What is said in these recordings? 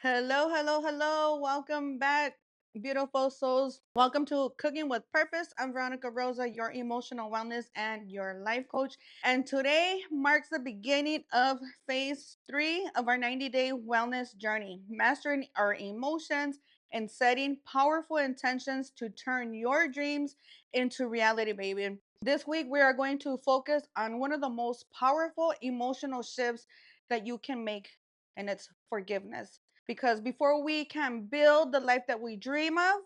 Hello, hello, hello. Welcome back, beautiful souls. Welcome to Cooking with Purpose. I'm Veronica Rosa, your emotional wellness and your life coach. And today marks the beginning of phase 3 of our 90-day wellness journey, mastering our emotions and setting powerful intentions to turn your dreams into reality, baby. This week, we are going to focus on one of the most powerful emotional shifts that you can make, and it's forgiveness. Because before we can build the life that we dream of,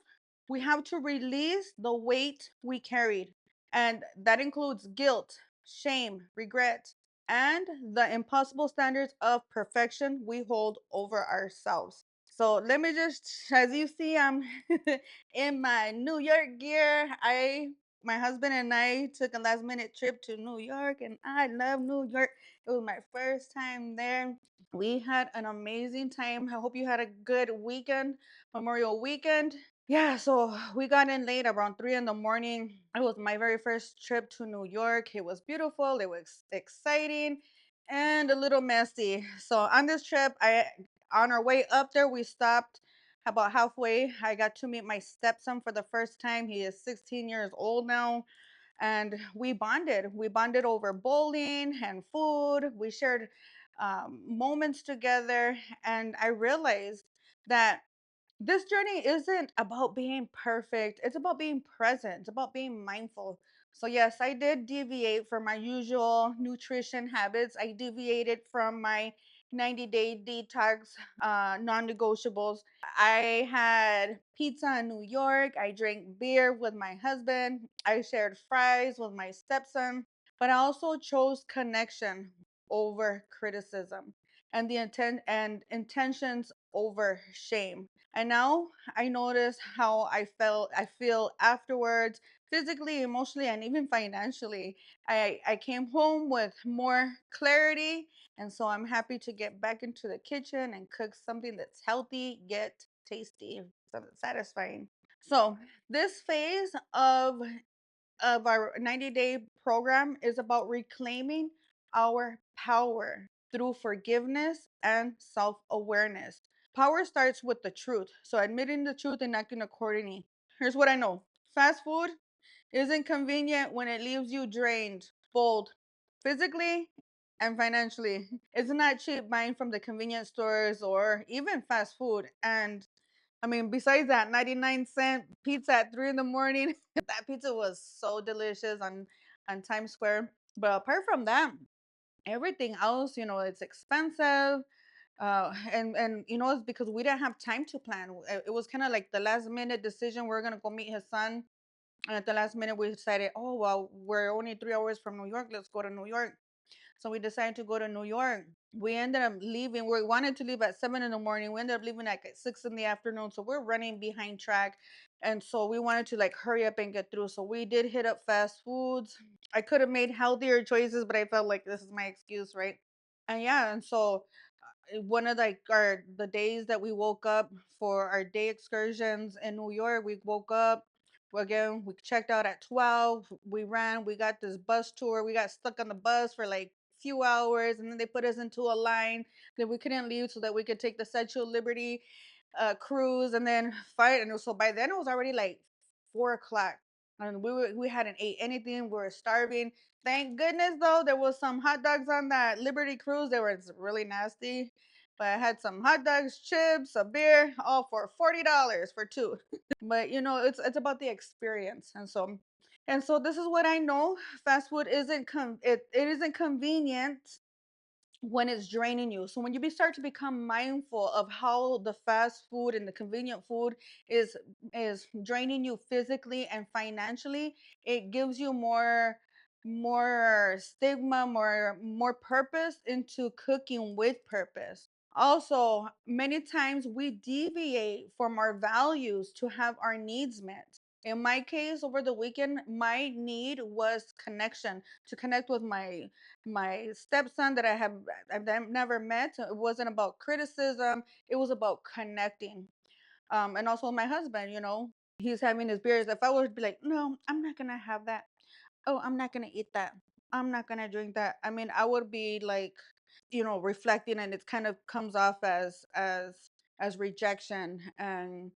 we have to release the weight we carried. And that includes guilt, shame, regret, and the impossible standards of perfection we hold over ourselves. So let me just, as you see, I'm in my New York gear. My husband and I took a last minute trip to New York, and I love New York. It was my first time there. We had an amazing time. I hope you had a good weekend, Memorial weekend. Yeah, so we got in late around 3 in the morning. It was my very first trip to New York. It was beautiful, it was exciting, and a little messy. So on this trip, on our way up there, we stopped about halfway. I got to meet my stepson for the first time. He is 16 years old now, and we bonded. We bonded over bowling and food. We shared moments together, and I realized that this journey isn't about being perfect. It's about being present. It's about being mindful. So, yes, I did deviate from my usual nutrition habits. I deviated from my 90-day detox non negotiables. I had pizza in New York. I drank beer with my husband. I shared fries with my stepson. But I also chose connection over criticism and the intent and intentions over shame. And now I notice how I feel afterwards, physically, emotionally, and even financially. I came home with more clarity. And so I'm happy to get back into the kitchen and cook something that's healthy, yet tasty, something satisfying. So this phase of our 90-day program is about reclaiming our power through forgiveness and self awareness. Power starts with the truth. So, admitting the truth and acting accordingly. Here's what I know: fast food isn't convenient when it leaves you drained, bold, physically and financially. It's not cheap buying from the convenience stores or even fast food. And I mean, besides that 99-cent pizza at 3 in the morning, that pizza was so delicious on Times Square. But apart from that, everything else, it's expensive. And it's because we didn't have time to plan. It was kind of like the last minute decision. We're gonna go meet his son, and at the last minute we decided, oh well, we're only 3 hours from New York. Let's go to New York. So we decided to go to New York. We ended up leaving. We wanted to leave at 7 in the morning. We ended up leaving like at 6 in the afternoon. So we're running behind track. And so we wanted to like hurry up and get through. So we did hit up fast foods. I could have made healthier choices, but I felt like this is my excuse, right? And yeah, and so one of like our the days that we woke up for our day excursions in New York, we woke up again, we checked out at 12, we ran, we got this bus tour, we got stuck on the bus for like few hours, and then they put us into a line that we couldn't leave so that we could take the Statue of Liberty cruise and then fight. And so by then it was already like 4 o'clock, and we hadn't ate anything. We were starving. Thank goodness though, there was some hot dogs on that Liberty cruise. They were really nasty, but I had some hot dogs, chips, a beer, all for $40 for two. But it's about the experience, and so this is what I know: fast food it isn't convenient when it's draining you. So when you start to become mindful of how the fast food and the convenient food is is draining you physically and financially, it gives you more stigma, more purpose into cooking with purpose. Also, many times we deviate from our values to have our needs met. In my case, over the weekend, my need was connection, to connect with my stepson that I've never met. It wasn't about criticism. It was about connecting. And also my husband, he's having his beers. If I would be like, no, I'm not gonna have that. Oh, I'm not gonna eat that. I'm not gonna drink that. I mean, I would be like, reflecting, and it kind of comes off as as rejection and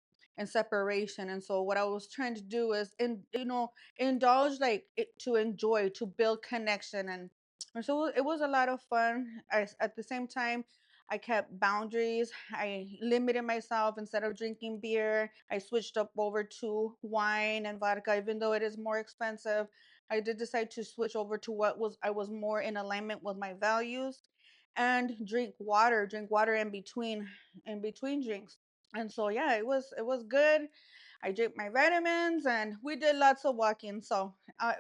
separation. And so what I was trying to do is indulge, like to enjoy, to build connection. And so it was a lot of fun. At the same time, I kept boundaries. I limited myself. Instead of drinking beer, I switched up over to wine and vodka, even though it is more expensive. I did decide to switch over to what was I was more in alignment with my values, and drink water in between drinks. And so yeah, it was good. I drank my vitamins and we did lots of walking, so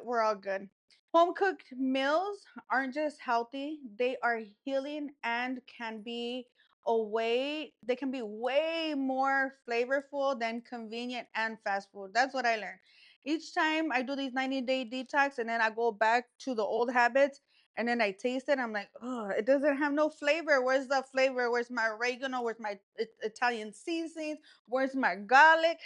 we're all good. Home cooked meals aren't just healthy, they are healing and they can be way more flavorful than convenient and fast food. That's what I learned. Each time I do these 90-day detox and then I go back to the old habits and then I taste it, I'm like, oh, it doesn't have no flavor. Where's the flavor? Where's my oregano? Where's my Italian seasonings? Where's my garlic?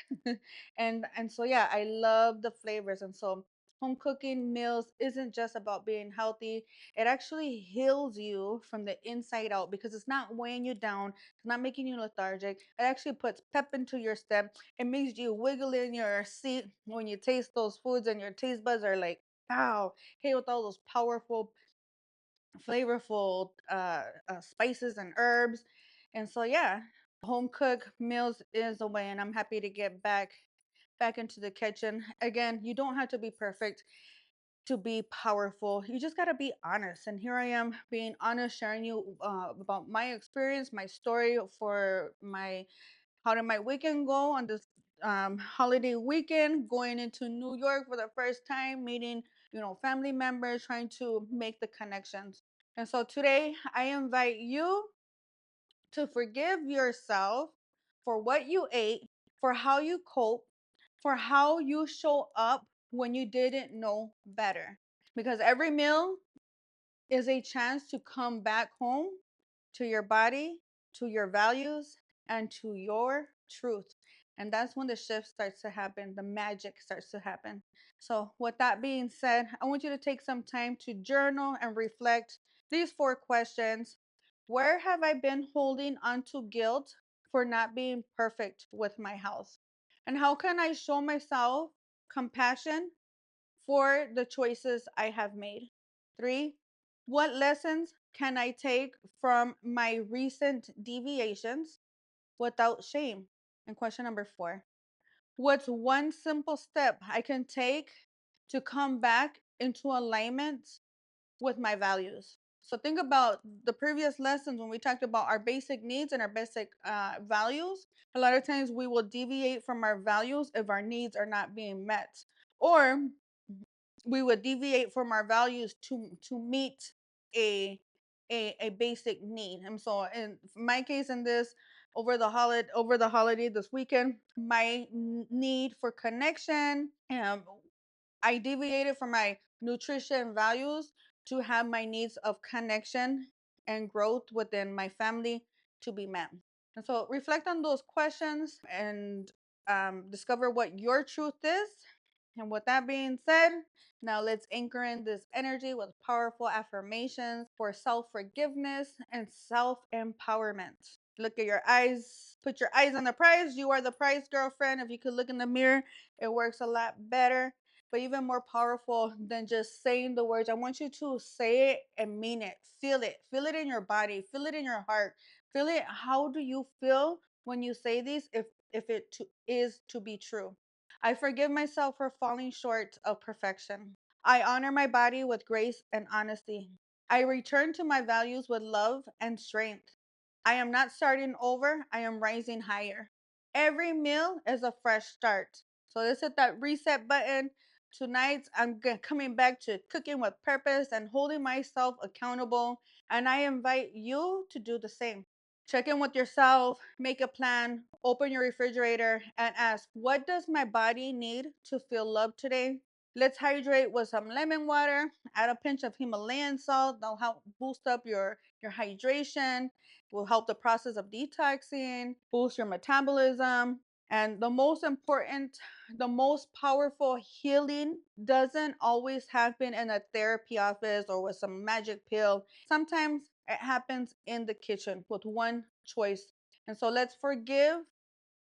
And so yeah, I love the flavors. And so home cooking meals isn't just about being healthy. It actually heals you from the inside out because it's not weighing you down. It's not making you lethargic. It actually puts pep into your step. It makes you wiggle in your seat when you taste those foods and your taste buds are like, wow, hey, with all those powerful, flavorful spices and herbs. And so yeah, home cooked meals is the way, and I'm happy to get back into the kitchen. Again, you don't have to be perfect to be powerful. You just got to be honest. And here I am being honest, sharing you about my experience, my story for my how did my weekend go on this holiday weekend, going into New York for the first time, meeting, family members, trying to make the connections. And so today I invite you to forgive yourself for what you ate, for how you cope, for how you show up when you didn't know better. Because every meal is a chance to come back home to your body, to your values, and to your truth. And that's when the shift starts to happen, the magic starts to happen. So, with that being said, I want you to take some time to journal and reflect these 4 questions. Where have I been holding onto guilt for not being perfect with my health? And how can I show myself compassion for the choices I have made? 3, what lessons can I take from my recent deviations without shame? And question number 4, what's one simple step I can take to come back into alignment with my values? So think about the previous lessons when we talked about our basic needs and our basic values. A lot of times we will deviate from our values if our needs are not being met, or we would deviate from our values to meet a a basic need. And so in my case, in this, over the holiday this weekend, my need for connection, I deviated from my nutrition values to have my needs of connection and growth within my family to be met. And so reflect on those questions and discover what your truth is. And with that being said, now let's anchor in this energy with powerful affirmations for self forgiveness and self empowerment. Look at your eyes, put your eyes on the prize. You are the prize, girlfriend. If you could look in the mirror, it works a lot better. But even more powerful than just saying the words, I want you to say it and mean it. Feel it. Feel it in your body. Feel it in your heart. Feel it. How do you feel when you say these if is to be true? I forgive myself for falling short of perfection. I honor my body with grace and honesty. I return to my values with love and strength. I am not starting over, I am rising higher. Every meal is a fresh start. So let's hit that reset button. Tonight, coming back to cooking with purpose and holding myself accountable. And I invite you to do the same. Check in with yourself, make a plan, open your refrigerator, and ask, what does my body need to feel loved today? Let's hydrate with some lemon water, add a pinch of Himalayan salt. That'll help boost up your hydration, will help the process of detoxing, boost your metabolism. And the most important, the most powerful healing doesn't always happen in a therapy office or with some magic pill. Sometimes it happens in the kitchen with one choice. And so let's forgive,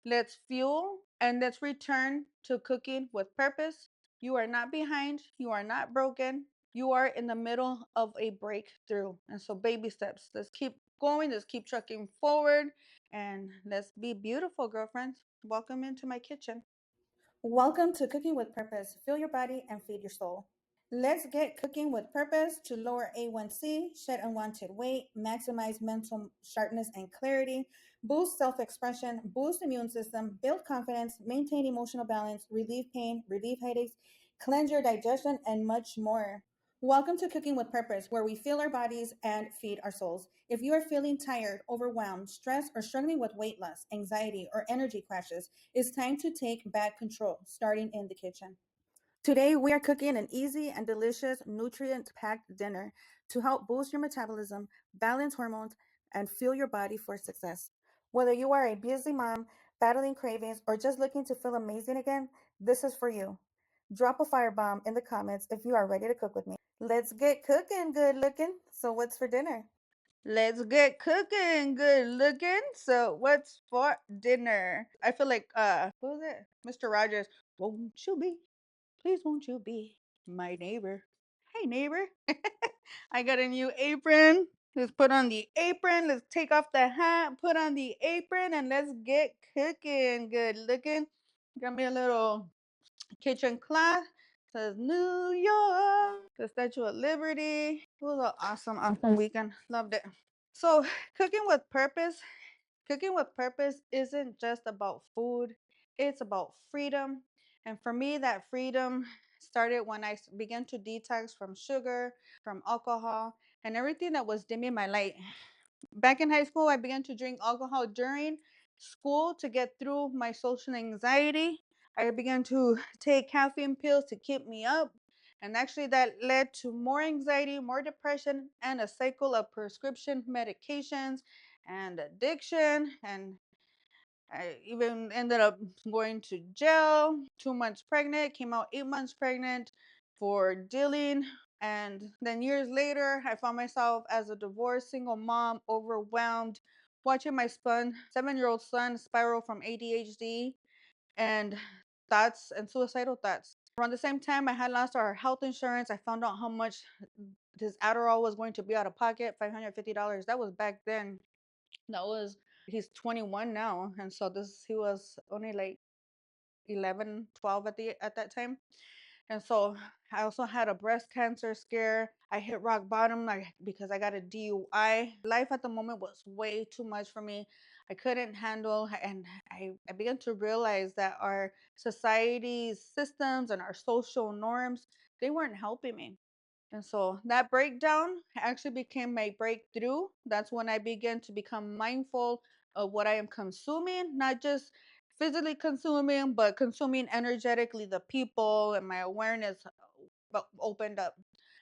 let's fuel, and let's return to cooking with purpose. You are not behind, you are not broken, you are in the middle of a breakthrough. And so, baby steps. Let's keep going, let's keep trucking forward, and let's be beautiful, girlfriends. Welcome into my kitchen. Welcome to Cooking with Purpose. Fill your body and feed your soul. Let's get cooking with purpose to lower A1C, shed unwanted weight, maximize mental sharpness and clarity, boost self expression, boost immune system, build confidence, maintain emotional balance, relieve pain, relieve headaches, cleanse your digestion, and much more. Welcome to Cooking with Purpose, where we fill our bodies and feed our souls. If you are feeling tired, overwhelmed, stressed, or struggling with weight loss, anxiety, or energy crashes, it's time to take back control, starting in the kitchen. Today, we are cooking an easy and delicious, nutrient packed dinner to help boost your metabolism, balance hormones, and fuel your body for success. Whether you are a busy mom, battling cravings, or just looking to feel amazing again, this is for you. Drop a firebomb in the comments if you are ready to cook with me. Let's get cooking, good looking. So, what's for dinner? Let's get cooking, good looking. So, what's for dinner? I feel like what was it? Mr. Rogers, won't you be? Please won't you be my neighbor? Hey neighbor. I got a new apron. Let's put on the apron. Let's take off the hat, put on the apron, and let's get cooking, good looking. Got me a little kitchen cloth. Says New York, the Statue of Liberty. It was an awesome weekend. Loved it. So, cooking with purpose, cooking with purpose isn't just about food, it's about freedom. And for me, that freedom started when I began to detox from sugar, from alcohol, and everything that was dimming my light. Back in high school, I began to drink alcohol during school to get through my social anxiety. I began to take caffeine pills to keep me up. And actually, that led to more anxiety, more depression, and a cycle of prescription medications and addiction. And I even ended up going to jail, 2 months pregnant, came out 8 months pregnant for dealing. And then years later, I found myself as a divorced single mom, overwhelmed, watching my son, 7-year-old son, spiral from ADHD and thoughts and suicidal thoughts. Around the same time, I had lost our health insurance. I found out how much this Adderall was going to be out of pocket, $550. That was back then. That was he's 21 now, and so this he was only like 11, 12 at that time. And so I also had a breast cancer scare. I hit rock bottom because I got a DUI. Life at the moment was way too much for me. I couldn't handle, and I began to realize that our society's systems and our social norms, they weren't helping me. And so that breakdown actually became my breakthrough. That's when I began to become mindful of what I am consuming, not just physically consuming, but consuming energetically the people, and my awareness opened up.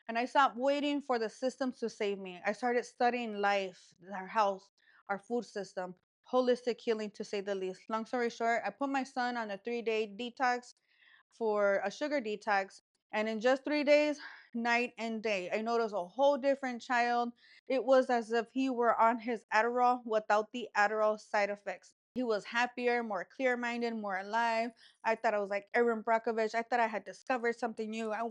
And I stopped waiting for the systems to save me. I started studying life, our health, our food system, holistic healing to say the least. Long story short, I put my son on a 3-day detox for a sugar detox. And in just 3 days, night and day, I noticed a whole different child. It was as if he were on his Adderall without the Adderall side effects. He was happier, more clear minded, more alive. I thought I was like Erin Brockovich. I thought I had discovered something new. I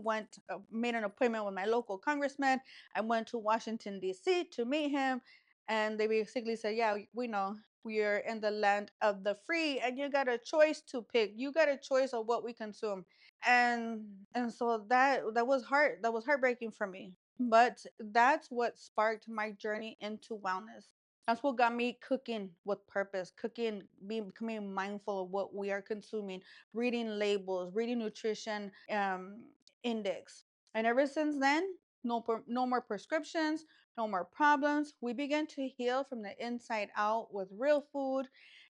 made an appointment with my local congressman. I went to Washington, D.C. to meet him. And they basically said, yeah, we know we're in the land of the free, and you got a choice to pick. You got a choice of what we consume. And so that was heartbreaking for me. But that's what sparked my journey into wellness. That's what got me cooking with purpose, cooking, becoming mindful of what we are consuming, reading labels, reading nutrition index. And ever since then, no more prescriptions, no more problems. We began to heal from the inside out with real food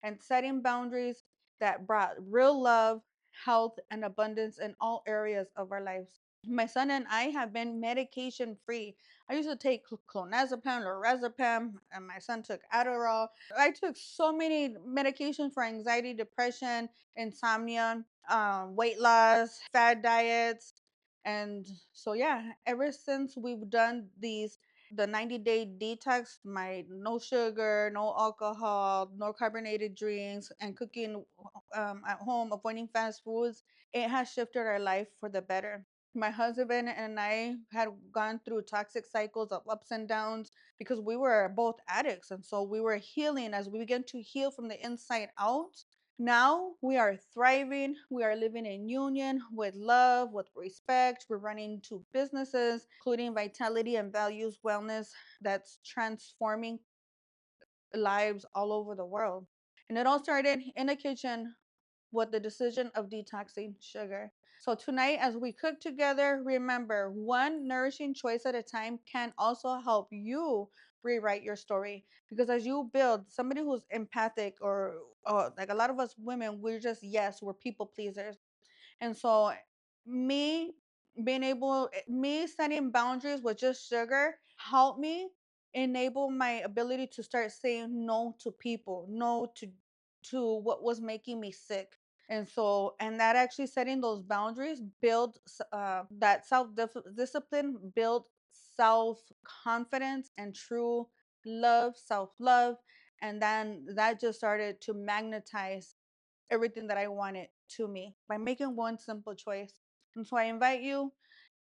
and setting boundaries that brought real love, health, and abundance in all areas of our lives. My son and I have been medication free. I used to take clonazepam, lorazepam, and my son took Adderall. I took so many medications for anxiety, depression, insomnia, weight loss, fad diets. And so, yeah, ever since we've done the 90-day detox, my no sugar, no alcohol, no carbonated drinks, and cooking at home, avoiding fast foods, it has shifted our life for the better. My husband and I had gone through toxic cycles of ups and downs because we were both addicts. And so we were healing. As we began to heal from the inside out, now we are thriving. We are living in union with love, with respect. We're running two businesses, including vitality and values wellness, that's transforming lives all over the world. And it all started in the kitchen with the decision of detoxing sugar. So tonight, as we cook together, remember one nourishing choice at a time can also help you rewrite your story. Because as you build somebody who's empathic, or like a lot of us women, we're just, yes, we're people pleasers. And so me me setting boundaries with just sugar helped me enable my ability to start saying no to people, no to what was making me sick. And so, and that actually setting those boundaries build that discipline, build self confidence and true self love. And then that just started to magnetize everything that I wanted to me by making one simple choice. And so I invite you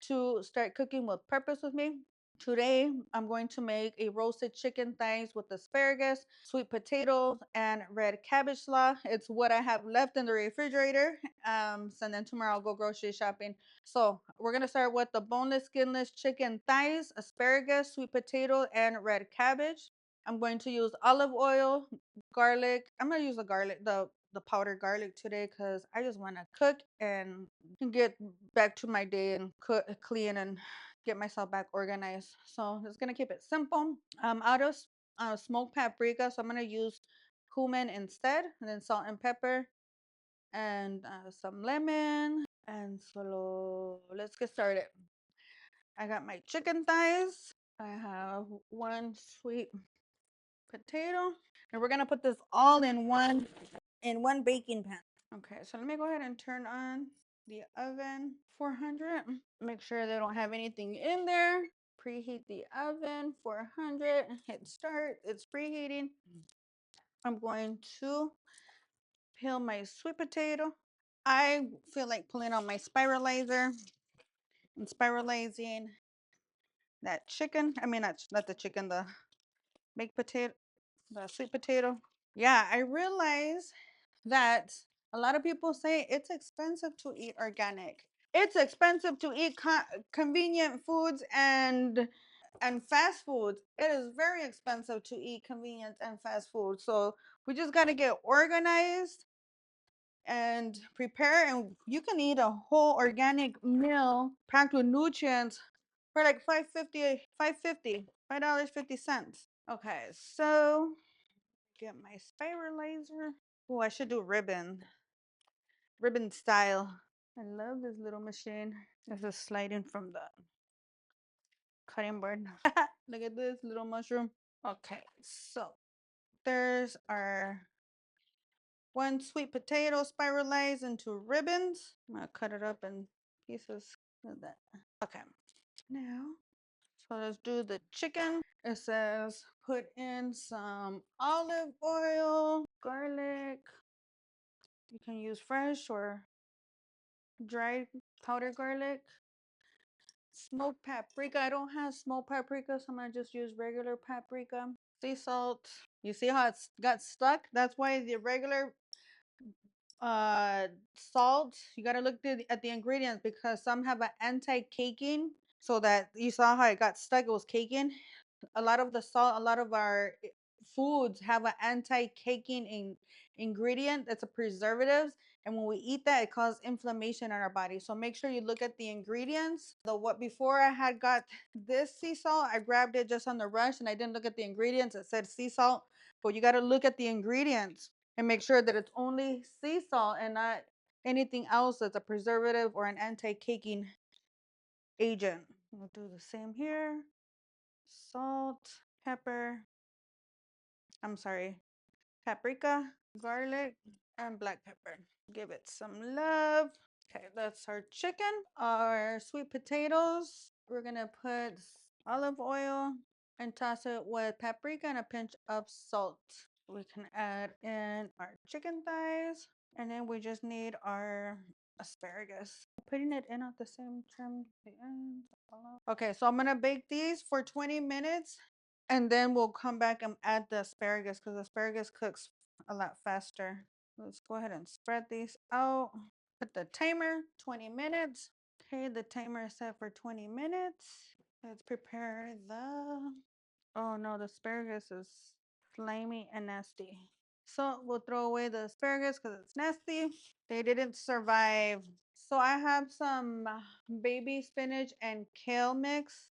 to start cooking with purpose with me. Today, I'm going to make a roasted chicken thighs with asparagus, sweet potatoes, and red cabbage slaw. It's what I have left in the refrigerator. So then tomorrow I'll go grocery shopping. So we're going to start with the boneless, skinless chicken thighs, asparagus, sweet potato, and red cabbage. I'm going to use olive oil, garlic. I'm going to use the powdered garlic today because I just want to cook and get back to my day and cook, clean, and get myself back organized. So it's gonna keep it simple. Out of smoked paprika, so I'm gonna use cumin instead, and then salt and pepper, and some lemon. And so let's get started. I got my chicken thighs. I have one sweet potato, and we're gonna put this all in one baking pan. Okay, so let me go ahead and turn on the oven 400. Make sure they don't have anything in there. Preheat the oven 400. Hit start. It's preheating. I'm going to peel my sweet potato. I feel like pulling on my spiralizer and spiralizing that chicken. I mean, not the chicken, the baked potato, the sweet potato. Yeah, I realize that a lot of people say it's expensive to eat organic. It's expensive to eat convenient foods and fast foods. It is very expensive to eat convenient and fast food. So we just got to get organized and prepare, and you can eat a whole organic meal packed with nutrients for like 550, $5.50. Okay, so get my spiralizer. Oh, I should do ribbon style. I love this little machine. This is sliding from the cutting board. Look at this little mushroom. Okay, so there's our one sweet potato spiralized into ribbons. I'm gonna cut it up in pieces of that. Okay, now, so let's do the chicken. It says put in some olive oil, garlic. You can use fresh or dried powdered garlic, smoked paprika. I don't have smoked paprika, so I'm gonna just use regular paprika. Sea salt. You see how it's got stuck? That's why the regular salt, you gotta look at the ingredients because some have an anti-caking, so that you saw how it got stuck, it was caking. A lot of the salt, a lot of our foods have an anti-caking ingredient that's a preservative, and when we eat that, it causes inflammation in our body. So make sure you look at the ingredients. The what before I had got this sea salt, I grabbed it just on the rush and I didn't look at the ingredients. It said sea salt, but you got to look at the ingredients and make sure that it's only sea salt and not anything else that's a preservative or an anti-caking agent. We'll do the same here. Salt, pepper, I'm sorry, paprika, garlic, and black pepper. Give it some love. Okay, that's our chicken. Our sweet potatoes, we're gonna put olive oil. and toss it with paprika and a pinch of salt. We can add in our chicken thighs, and then we just need our asparagus. Putting it in at the same time. The end. Okay, so I'm gonna bake these for 20 minutes, and then we'll come back and add the asparagus because asparagus cooks a lot faster. Let's go ahead and spread these out. Put the timer, 20 minutes. Okay, the timer is set for 20 minutes. Let's prepare the, oh no, the asparagus is slimy and nasty. So we'll throw away the asparagus because it's nasty. They didn't survive. So I have some baby spinach and kale mix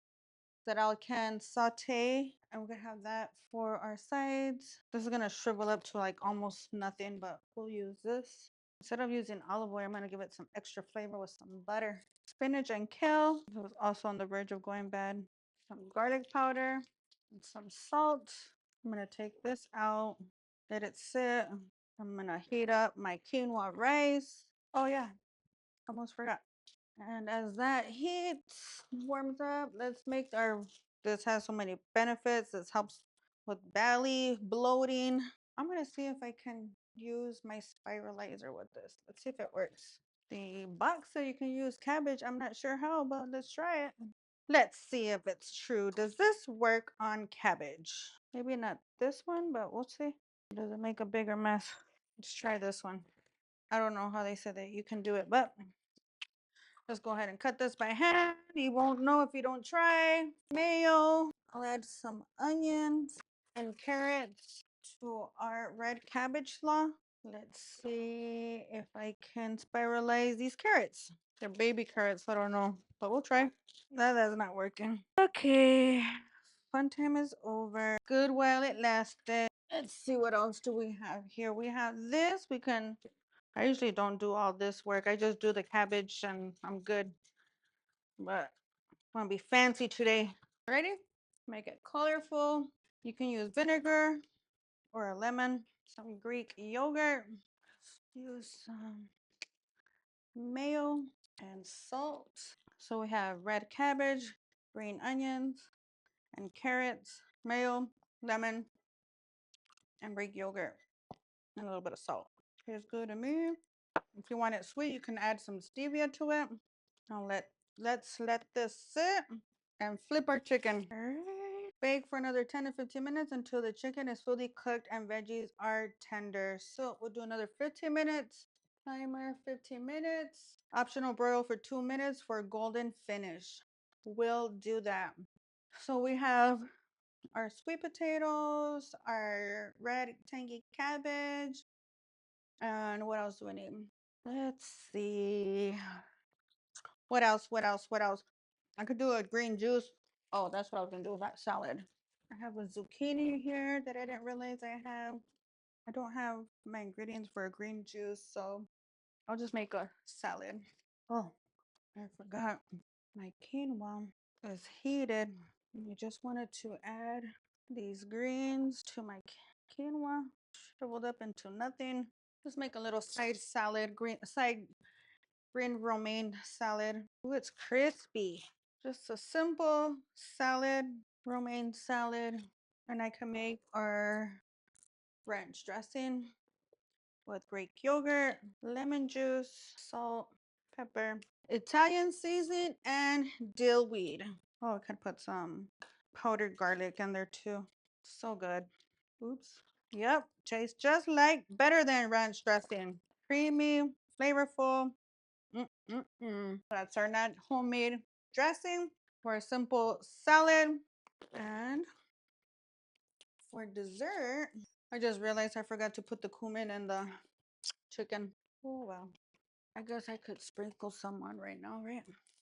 that I can saute. And we're gonna have that for our sides. This is gonna shrivel up to like almost nothing, but we'll use this. Instead of using olive oil, I'm gonna give it some extra flavor with some butter. Spinach and kale. It was also on the verge of going bad. Some garlic powder and some salt. I'm gonna take this out, let it sit. I'm gonna heat up my quinoa rice. Oh yeah, almost forgot. And as that heat warms up, let's make our, this has so many benefits. This helps with belly, bloating. I'm gonna see if I can use my spiralizer with this. Let's see if it works. The box said you can use cabbage. I'm not sure how, but let's try it. Let's see if it's true. Does this work on cabbage? Maybe not this one, but we'll see. Does it make a bigger mess? Let's try this one. I don't know how they said that you can do it, but let's go ahead and cut this by hand. You won't know if you don't try. Mayo. I'll add some onions and carrots to our red cabbage slaw. Let's see if I can spiralize these carrots. They're baby carrots, I don't know, but we'll try. That's not working. Okay, fun time is over. Good while it lasted. Let's see what else do we have here. We have this. We can, I usually don't do all this work. I just do the cabbage and I'm good. But I want to be fancy today. Ready? Make it colorful. You can use vinegar or a lemon, some Greek yogurt. Use some mayo and salt. So we have red cabbage, green onions, and carrots, mayo, lemon, and Greek yogurt, and a little bit of salt. Tastes good to me. If you want it sweet, you can add some stevia to it. Now let's let this sit and flip our chicken. All right. Bake for another 10 to 15 minutes until the chicken is fully cooked and veggies are tender. So we'll do another 15 minutes. Timer 15 minutes. Optional broil for 2 minutes for a golden finish. We'll do that. So we have our sweet potatoes, our red tangy cabbage, and what else do we need? Let's see. What else? What else? What else? I could do a green juice. Oh, that's what I was gonna do with that salad. I have a zucchini here that I didn't realize I have. I don't have my ingredients for a green juice, so I'll just make a salad. Oh, I forgot. My quinoa is heated. I just wanted to add these greens to my quinoa, shriveled up into nothing. Just make a little side salad, green romaine salad. Ooh, it's crispy. Just a simple salad, romaine salad. And I can make our ranch dressing with Greek yogurt, lemon juice, salt, pepper, Italian seasoning, and dill weed. Oh, I could put some powdered garlic in there too. So good. Oops. Yep, tastes just like, better than ranch dressing. Creamy, flavorful. That's our not homemade dressing for a simple salad. And for dessert, I just realized I forgot to put the cumin in the chicken. Oh, well. I guess I could sprinkle some on right now, right?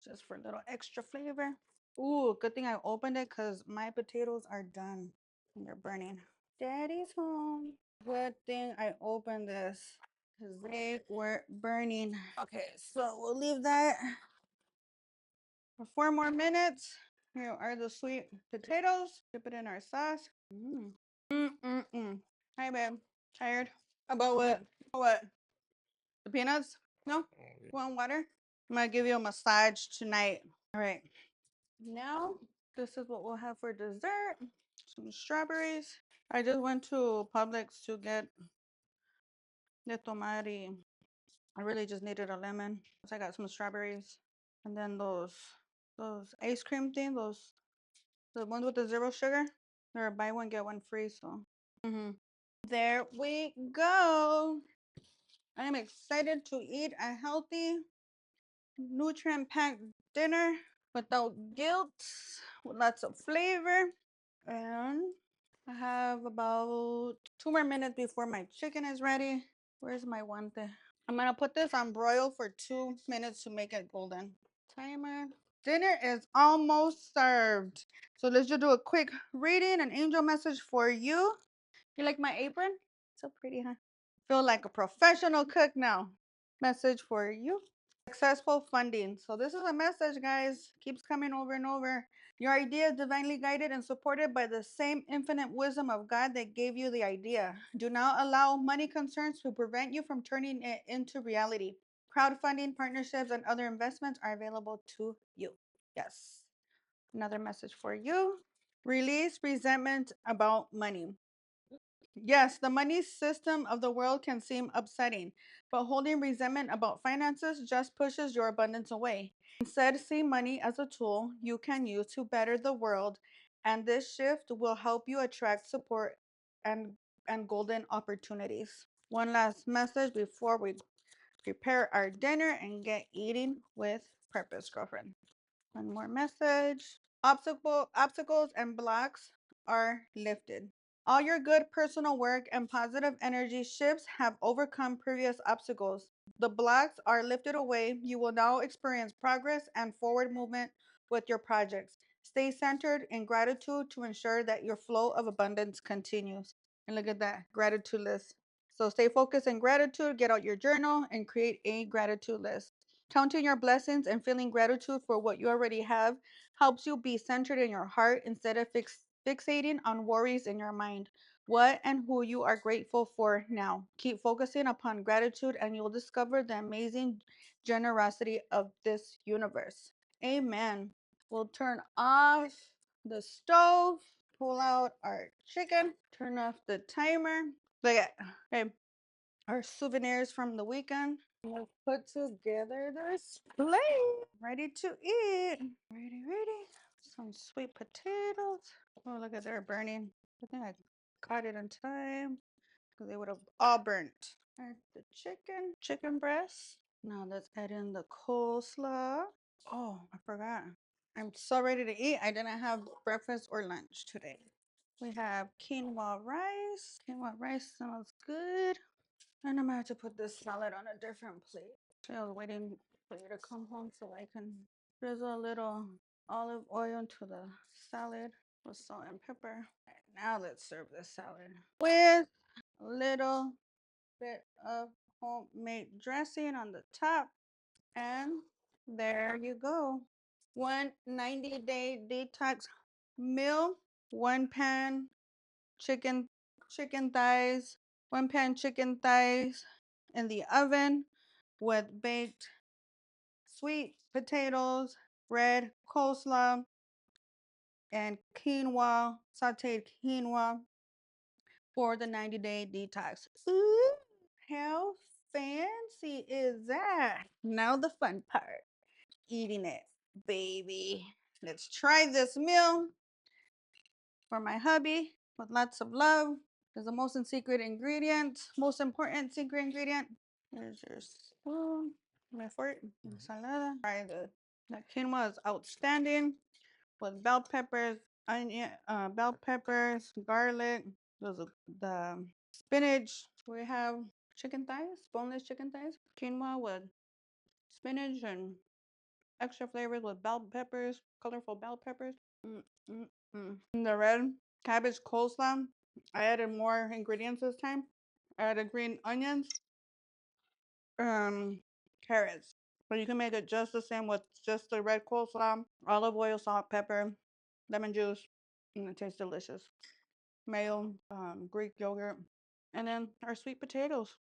Just for a little extra flavor. Ooh, good thing I opened it because my potatoes are done and they're burning. Daddy's home. Good thing I opened this because they were burning. Okay, so we'll leave that for 4 more minutes. Here are the sweet potatoes. Dip it in our sauce. Mm. Hi, babe. Tired? About what? What? The peanuts? No? Want water? I'm gonna give you a massage tonight. All right. Now This is what we'll have for dessert. Some strawberries. I just went to Publix to get the tomate. I really just needed a lemon. So I got some strawberries. And then those ice cream thing, the ones with the zero sugar. They're buy one get one free, so there we go. I am excited to eat a healthy, nutrient packed dinner without guilt, with lots of flavor. And I have about 2 more minutes before my chicken is ready. Where's my guante? I'm gonna put this on broil for 2 minutes to make it golden. Timer. Dinner is almost served. So let's just do a quick reading, an angel message for you. You like my apron? So pretty, huh? Feel like a professional cook now. Message for you. Successful funding. So this is a message, guys. Keeps coming over and over. Your idea is divinely guided and supported by the same infinite wisdom of God that gave you the idea. Do not allow money concerns to prevent you from turning it into reality. Crowdfunding, partnerships, and other investments are available to you. Yes. Another message for you. Release resentment about money. Yes, the money system of the world can seem upsetting, but holding resentment about finances just pushes your abundance away. Instead, see money as a tool you can use to better the world, and this shift will help you attract support and golden opportunities. One last message before we prepare our dinner and get eating with purpose, girlfriend. One more message. Obstacles and blocks are lifted. All your good personal work and positive energy shifts have overcome previous obstacles. The blocks are lifted away. You will now experience progress and forward movement with your projects. Stay centered in gratitude to ensure that your flow of abundance continues. And look at that gratitude list. So stay focused in gratitude, get out your journal, and create a gratitude list. Counting your blessings and feeling gratitude for what you already have helps you be centered in your heart instead of fixating on worries in your mind. What and who you are grateful for now. Keep focusing upon gratitude and you'll discover the amazing generosity of this universe. Amen. We'll turn off the stove, pull out our chicken, turn off the timer. Look at, okay, our souvenirs from the weekend. Let's put together this plate. Ready to eat. Ready. Some sweet potatoes. Oh, look at they're burning. I think I caught it in time because they would have all burnt. There's the chicken breast. Now let's add in the coleslaw. Oh, I forgot. I'm so ready to eat. I didn't have breakfast or lunch today. We have quinoa rice. Quinoa rice smells good. And I'm gonna have to put this salad on a different plate. So I was waiting for you to come home so I can drizzle a little olive oil into the salad with salt and pepper. Right, now let's serve the salad with a little bit of homemade dressing on the top. And there you go. One 90-day detox meal, one pan chicken chicken thighs, one pan chicken thighs in the oven with baked sweet potatoes, red coleslaw, and quinoa, sauteed quinoa for the 90-day detox. Ooh, how fancy is that? Now the fun part, eating it, baby. Let's try this meal for my hubby with lots of love. Is the most important secret ingredient. Here's your spoon, my fork, ensalada. Try the quinoa is outstanding with bell peppers, bell peppers, garlic. Those are the spinach. We have chicken thighs, boneless chicken thighs, quinoa with spinach and extra flavors with bell peppers, colorful bell peppers. Mm, mm, mm. The red cabbage coleslaw, I added more ingredients this time. I added green onions, carrots. But you can make it just the same with just the red coleslaw, olive oil, salt, pepper, lemon juice, and it tastes delicious. Mayo, Greek yogurt, and then our sweet potatoes.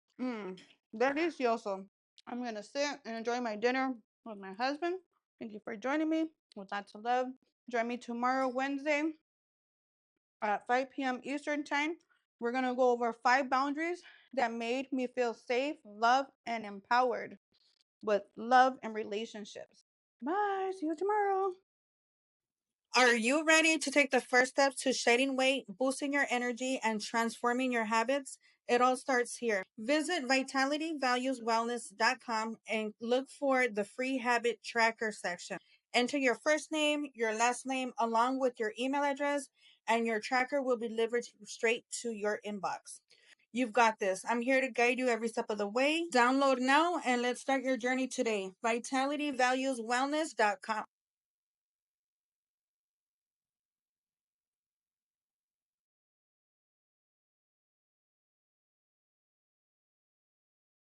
Delicioso. I'm gonna sit and enjoy my dinner with my husband. Thank you for joining me with lots of love. Join me tomorrow, Wednesday, at 5 p.m. Eastern Time. We're going to go over 5 boundaries that made me feel safe, loved, and empowered with love and relationships. Bye. See you tomorrow. Are you ready to take the first steps to shedding weight, boosting your energy, and transforming your habits? It all starts here. Visit vitalityvalueswellness.com and look for the free habit tracker section. Enter your first name, your last name, along with your email address, and your tracker will be delivered straight to your inbox. You've got this. I'm here to guide you every step of the way. Download now and let's start your journey today. vitalityvalueswellness.com.